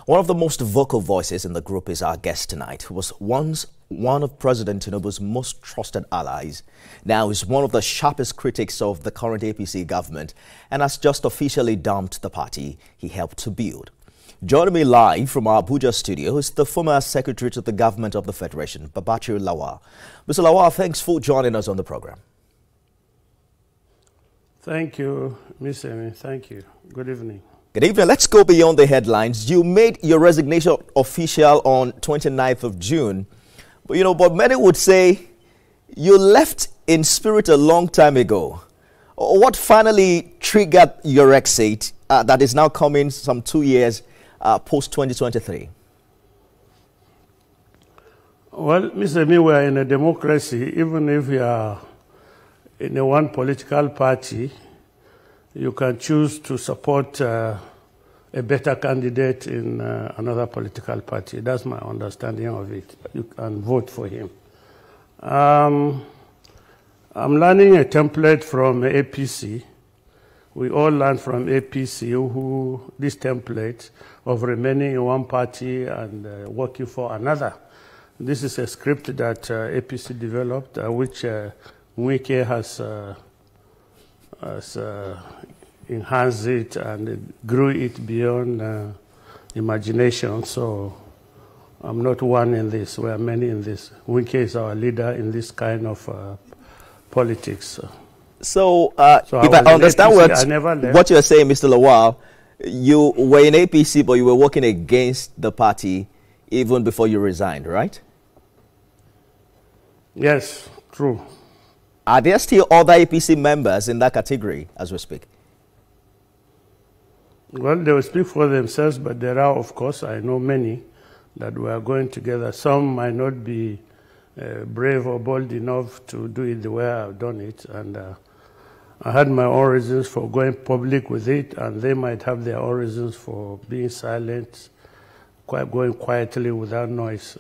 One of the most vocal voices in the group is our guest tonight, who was once one of President Tinubu's most trusted allies. Now is one of the sharpest critics of the current APC government and has just officially dumped the party he helped to build. Joining me live from our Abuja studio is the former Secretary to the Government of the Federation, Babachir Lawal. Mr. Lawal, thanks for joining us on the program. Thank you, Ms. Amy. Thank you. Good evening. Good evening. Let's go beyond the headlines. You made your resignation official on 29th of June. But many would say you left in spirit a long time ago. What finally triggered your exit that is now coming some 2 years post-2023? Well, Mr. Amy, we are in a democracy. Even if you are in a one political party, you can choose to support a better candidate in another political party. That's my understanding of it. You can vote for him. I'm learning a template from APC. We all learn from APC this template of remaining in one party and working for another. This is a script that APC developed, which Wike has enhanced it and grew it beyond imagination. So I'm not one in this. We are many in this. Wike is our leader in this kind of politics. So if I understand APC, what you're saying, Mr. Lawal, you were in APC, but you were working against the party even before you resigned, right? Yes, true. Are there still other APC members in that category as we speak? Well, they will speak for themselves, but there are, of course, I know many that we are going together. Some might not be brave or bold enough to do it the way I've done it. And I had my own reasons for going public with it, and they might have their own reasons for being silent, going quietly without noise,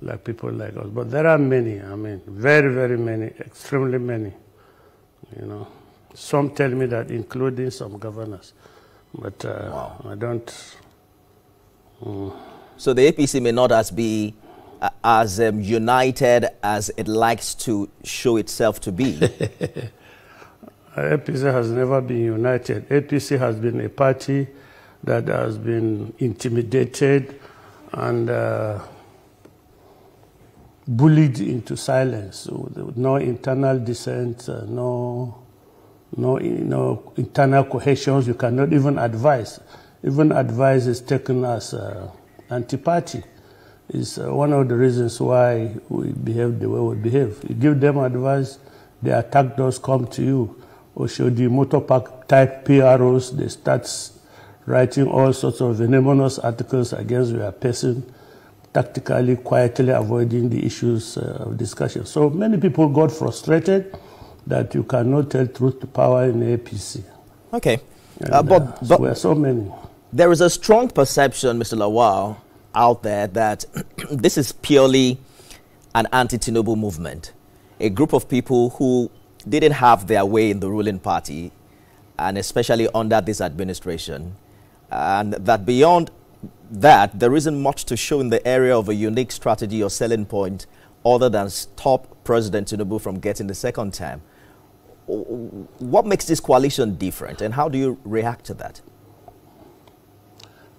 like people like us. But there are many, I mean, very, very many, extremely many, Some tell me that, including some governors. But wow. I don't. So the APC may not be as united as it likes to show itself to be. APC has never been united. APC has been a party that has been intimidated and bullied into silence. So no internal dissent, no internal cohesions. You cannot even advise. Even advice is taken as anti-party. It's one of the reasons why we behave the way we behave. You give them advice, they attack those come to you. Or should the motor park type PROs, they start writing all sorts of venomous articles against your person, tactically, quietly avoiding the issues of discussion. So many people got frustrated that you cannot tell truth to power in the APC. Okay. But we are so many. There is a strong perception, Mr. Lawal, out there that this is purely an anti-Tinubu movement, a group of people who didn't have their way in the ruling party, and especially under this administration, and that beyond that, there isn't much to show in the area of a unique strategy or selling point other than stop President Tinubu from getting the second term. What makes this coalition different, and how do you react to that?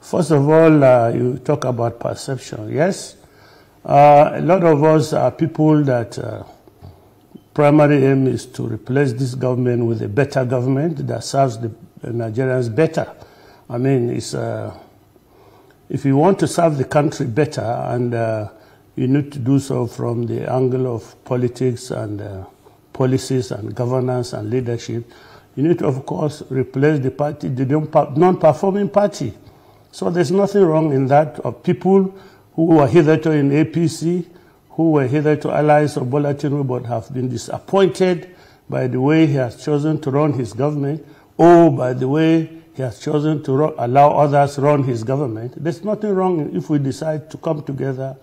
First of all, you talk about perception. Yes, a lot of us are people that primary aim is to replace this government with a better government that serves the Nigerians better. I mean, it's if you want to serve the country better, and you need to do so from the angle of politics and policies and governance and leadership, you need to, of course, replace the party, the non-performing party. So there's nothing wrong in that, of people who were hitherto in APC, who were hitherto allies of Bola Tinubu but have been disappointed by the way he has chosen to run his government, or by the way he has chosen to allow others run his government. There's nothing wrong if we decide to come together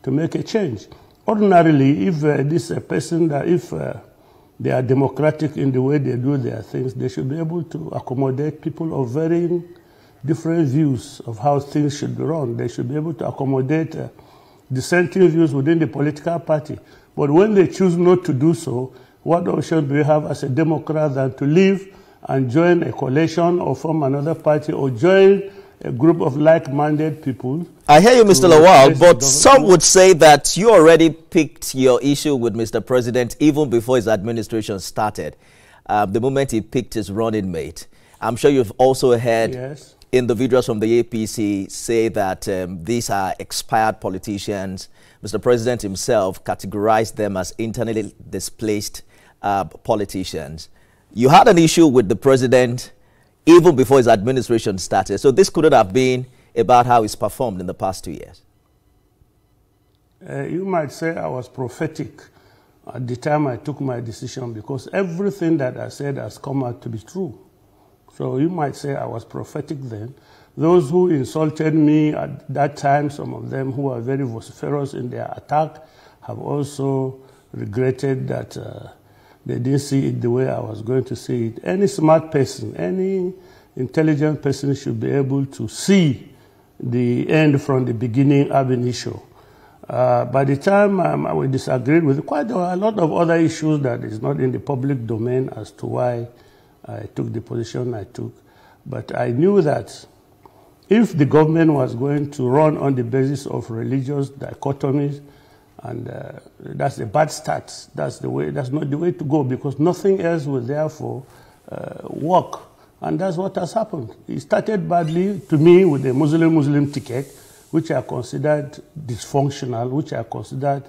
to make a change. Ordinarily, if this is a person that if they are democratic in the way they do their things, they should be able to accommodate people of varying different views of how things should be run. They should be able to accommodate dissenting views within the political party. But when they choose not to do so, what option do we have as a Democrat than to leave and join a coalition or form another party or join a group of like-minded people? I hear you, Mr. Lawal, but some would say that you already picked your issue with Mr. President even before his administration started, the moment he picked his running mate. I'm sure you've also heard individuals from the APC say that these are expired politicians. Mr. President himself categorized them as internally displaced politicians. You had an issue with the president even before his administration started. So this couldn't have been about how he's performed in the past 2 years. You might say I was prophetic at the time I took my decision, because everything that I said has come out to be true. So you might say I was prophetic then. Those who insulted me at that time, some of them who were very vociferous in their attack, have also regretted that they didn't see it the way I was going to see it. Any smart person, any intelligent person should be able to see the end from the beginning ab initio. By the time we disagreed with quite a lot of other issues that is not in the public domain as to why I took the position I took. But I knew that if the government was going to run on the basis of religious dichotomies, and that's a bad start. That's not the way to go, because nothing else will therefore work. And that's what has happened. It started badly to me with the Muslim ticket, which I considered dysfunctional, which I considered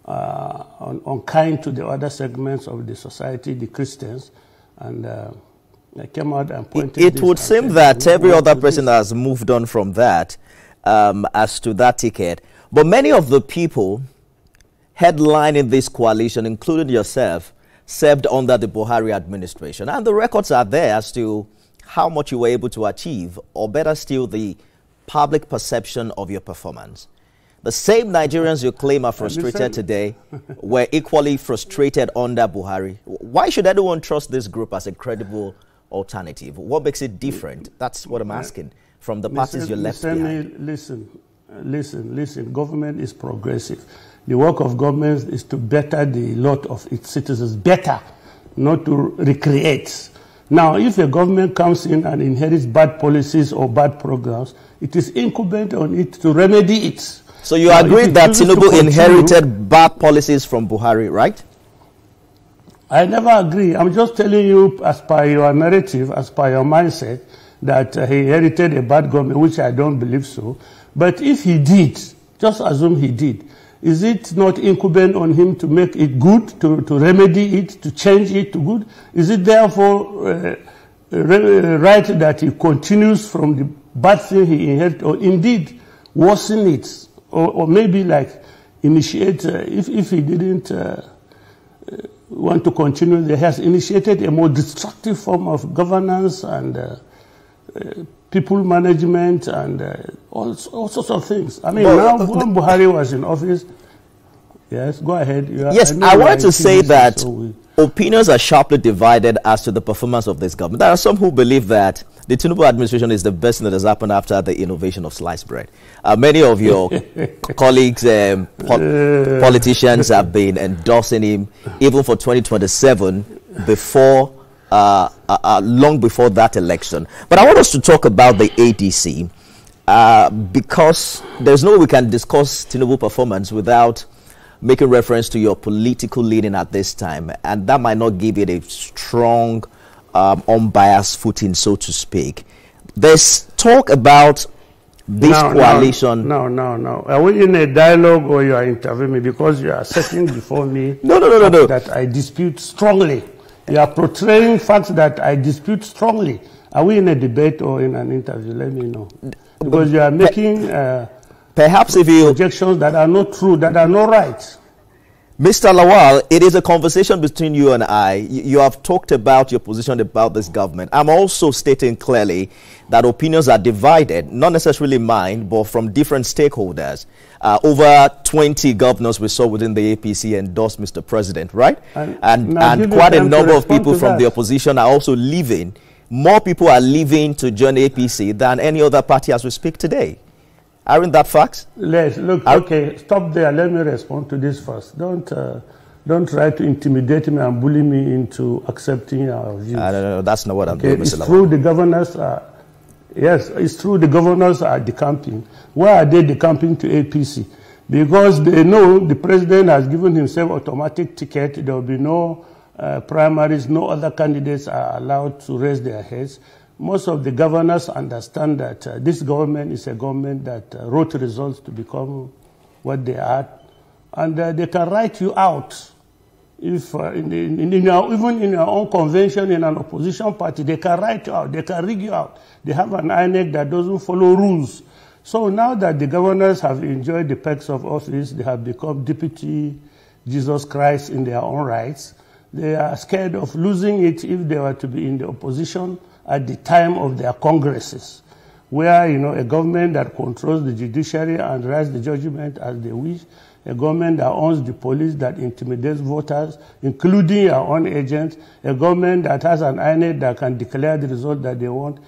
unkind to the other segments of the society, the Christians. And I came out and pointed it would seem that every other person has moved on from that as to that ticket. But many of the people headlining this coalition, including yourself, served under the Buhari administration. And the records are there as to how much you were able to achieve, or better still, the public perception of your performance. The same Nigerians you claim are frustrated today were equally frustrated under Buhari. Why should anyone trust this group as a credible alternative? What makes it different? That's what I'm asking from the parties you left behind. Listen. Government is progressive. The work of government is to better the lot of its citizens, better, not to recreate. Now, if a government comes in and inherits bad policies or bad programs, it is incumbent on it to remedy it. So you agree that Tinubu inherited bad policies from Buhari, right? I never agree. I'm just telling you, as per your narrative, as per your mindset, that he inherited a bad government, which I don't believe so. But if he did, just assume he did, is it not incumbent on him to make it good, to remedy it, to change it to good? Is it therefore right that he continues from the bad thing he inherited, or indeed worsen it, or maybe like initiate, if he didn't want to continue, he has initiated a more destructive form of governance and people management and all sorts of things. I mean, now when Buhari was in office, yes, go ahead. I wanted to say that opinions are sharply divided as to the performance of this government. There are some who believe that the Tinubu administration is the best thing that has happened after the innovation of sliced bread. Many of your colleagues, politicians, have been endorsing him even for 2027 before long before that election. But I want us to talk about the ADC because there's no way we can discuss Tinubu performance without making reference to your political leading at this time, and that might not give it a strong, unbiased footing, so to speak. There's talk about this coalition. No. Are we in a dialogue or you are interviewing me? Because you are setting before me no. that I dispute strongly. You are portraying facts that I dispute strongly. Are we in a debate or in an interview? Let me know. Because you are making perhaps if you projections that are not true, that are not right. Mr. Lawal, it is a conversation between you and I. You have talked about your position about this government. I'm also stating clearly that opinions are divided, not necessarily mine, but from different stakeholders. Over 20 governors we saw within the APC endorsed Mr. President, right? And quite a number of people from the opposition are also leaving more people are leaving to join APC than any other party as we speak today. Aren't that facts? Look, okay, stop there. Let me respond to this first. Don't try to intimidate me and bully me into accepting our views. No, that's not what I'm doing, Mr. It's true the governors yes, it's true the governors are decamping. Why are they decamping to APC? Because they know the president has given himself automatic ticket. There will be no primaries, no other candidates are allowed to raise their heads. Most of the governors understand that this government is a government that wrote results to become what they are, and they can write you out. If even in your own convention in an opposition party, they can write you out, they can rig you out. They have an INEC that doesn't follow rules. So now that the governors have enjoyed the perks of office, they have become deputy Jesus Christ in their own rights, they are scared of losing it if they were to be in the opposition at the time of their congresses, where, a government that controls the judiciary and writes the judgment as they wish, a government that owns the police, that intimidates voters, including your own agents, a government that has an INEC that can declare the result that they want.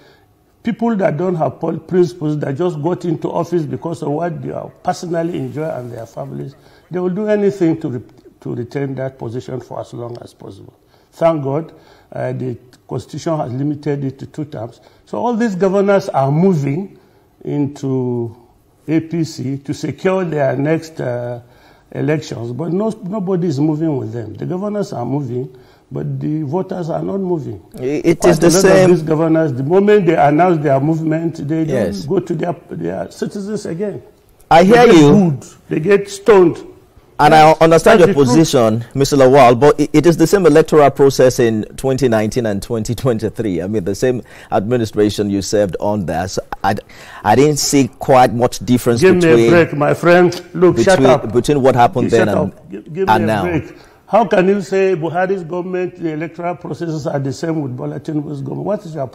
People that don't have principles, that just got into office because of what they personally enjoy and their families, they will do anything to retain that position for as long as possible. Thank God, the Constitution has limited it to 2 terms. So all these governors are moving into APC to secure their next elections, but nobody is moving with them. The governors are moving, but the voters are not moving. It is the same. These governors, the moment they announce their movement, they don't go to their citizens again. I hear you. They get stoned. And I understand your position, Mr. Lawal, but it is the same electoral process in 2019 and 2023. I mean, the same administration you served on there. So I didn't see quite much difference Give me a break, my friend. Look, shut up. Between what happened then and now. Break. How can you say Buhari's government, the electoral processes are the same with Bola Tinubu's government? What is your